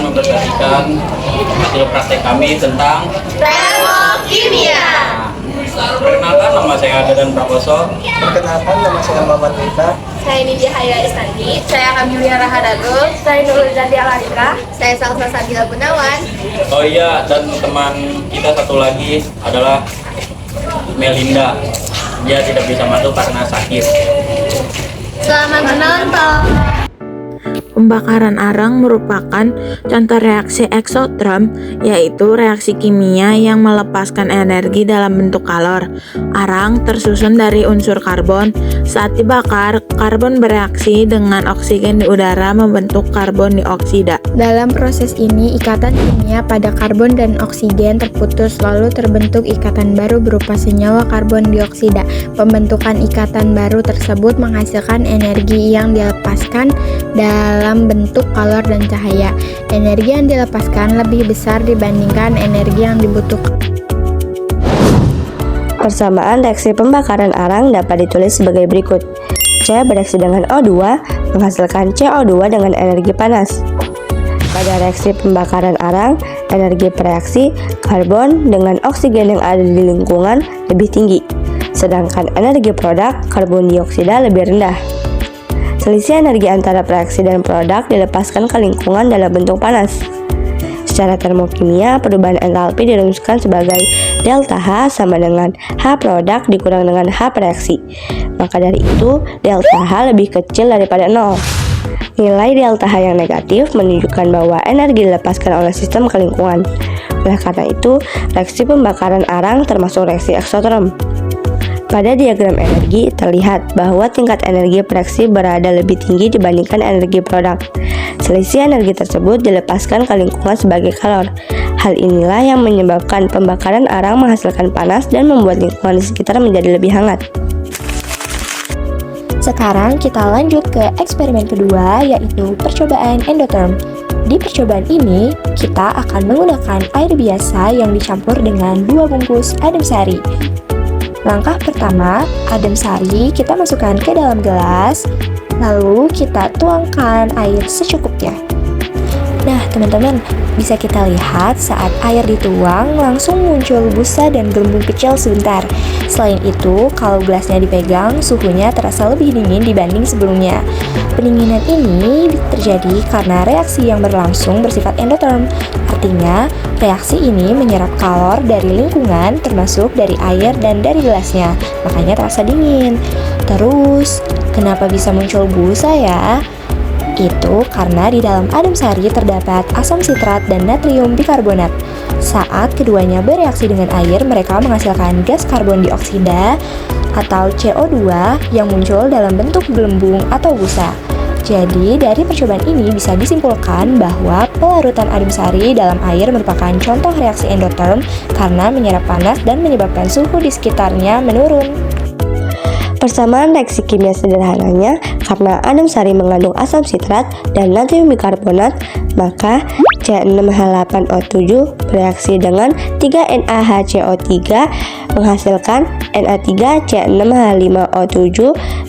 akan mempresentasikan hasil praktek kami tentang Termokimia. perkenalkan, nama saya Adan Prakoso. Perkenalkan, nama saya Muhammad Rita. Saya Nidia Haya Istanti. Saya Kamilia Rahadago. Saya Nurul Zandi Alarika. Saya Salsa Sabila Gunawan. Oh iya, dan teman kita satu lagi adalah Melinda. Dia tidak bisa masuk karena sakit. Selamat menonton. Pembakaran arang merupakan contoh reaksi eksoterm, yaitu reaksi kimia yang melepaskan energi dalam bentuk kalor. Arang tersusun dari unsur karbon. Saat dibakar, karbon bereaksi dengan oksigen di udara membentuk karbon dioksida. Dalam proses ini, ikatan kimia pada karbon dan oksigen terputus, lalu terbentuk ikatan baru berupa senyawa karbon dioksida. Pembentukan ikatan baru tersebut menghasilkan energi yang dilepaskan dalam bentuk kalor dan cahaya. Energi yang dilepaskan lebih besar dibandingkan energi yang dibutuhkan. Persamaan reaksi pembakaran arang dapat ditulis sebagai berikut. C bereaksi dengan O2 menghasilkan CO2 dengan energi panas. Pada reaksi pembakaran arang, energi bereaksi karbon dengan oksigen yang ada di lingkungan lebih tinggi, sedangkan energi produk karbon dioksida lebih rendah. Selisih energi antara reaksi dan produk dilepaskan ke lingkungan dalam bentuk panas. Secara termokimia, perubahan entalpi dirumuskan sebagai delta H sama dengan H produk dikurang dengan H reaksi. Maka dari itu, delta H lebih kecil daripada 0. Nilai delta H yang negatif menunjukkan bahwa energi dilepaskan oleh sistem ke lingkungan. Oleh karena itu, reaksi pembakaran arang termasuk reaksi eksoterm. Pada diagram energi, terlihat bahwa tingkat energi reaksi berada lebih tinggi dibandingkan energi produk. Selisih energi tersebut dilepaskan ke lingkungan sebagai kalor. Hal inilah yang menyebabkan pembakaran arang menghasilkan panas dan membuat lingkungan di sekitar menjadi lebih hangat. Sekarang kita lanjut ke eksperimen kedua, yaitu percobaan endotherm. Di percobaan ini, kita akan menggunakan air biasa yang dicampur dengan 2 bungkus adem sari. Langkah pertama, adem sari kita masukkan ke dalam gelas, lalu kita tuangkan air secukupnya. Nah, teman-teman, bisa kita lihat saat air dituang langsung muncul busa dan gelembung kecil sebentar. Selain itu, kalau gelasnya dipegang, suhunya terasa lebih dingin dibanding sebelumnya. Pendinginan ini terjadi karena reaksi yang berlangsung bersifat endotherm. Artinya, reaksi ini menyerap kalor dari lingkungan termasuk dari air dan dari gelasnya. Makanya terasa dingin. Terus, kenapa bisa muncul busa ya? Itu karena di dalam adem sari terdapat asam sitrat dan natrium bikarbonat. Saat keduanya bereaksi dengan air, mereka menghasilkan gas karbon dioksida atau CO2 yang muncul dalam bentuk gelembung atau busa. Jadi, dari percobaan ini bisa disimpulkan bahwa pelarutan adem sari dalam air merupakan contoh reaksi endotherm karena menyerap panas dan menyebabkan suhu di sekitarnya menurun. Persamaan reaksi kimia sederhananya, karena adem sari mengandung asam sitrat dan natrium bikarbonat, maka C6H8O7 bereaksi dengan 3NaHCO3 menghasilkan Na3C6H5O7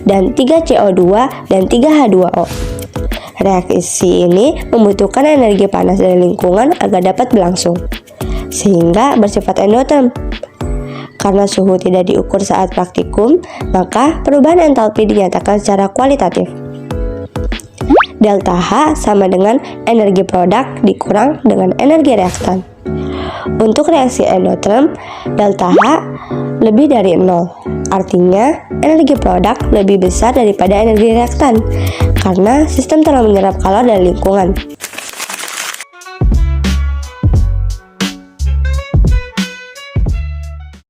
dan 3CO2 dan 3H2O. Reaksi ini membutuhkan energi panas dari lingkungan agar dapat berlangsung, sehingga bersifat endotherm. Karena suhu tidak diukur saat praktikum, maka perubahan entalpi dinyatakan secara kualitatif. Delta H sama dengan energi produk dikurang dengan energi reaktan. Untuk reaksi endotherm, delta H lebih dari 0. Artinya, energi produk lebih besar daripada energi reaktan, karena sistem telah menyerap kalor dari lingkungan.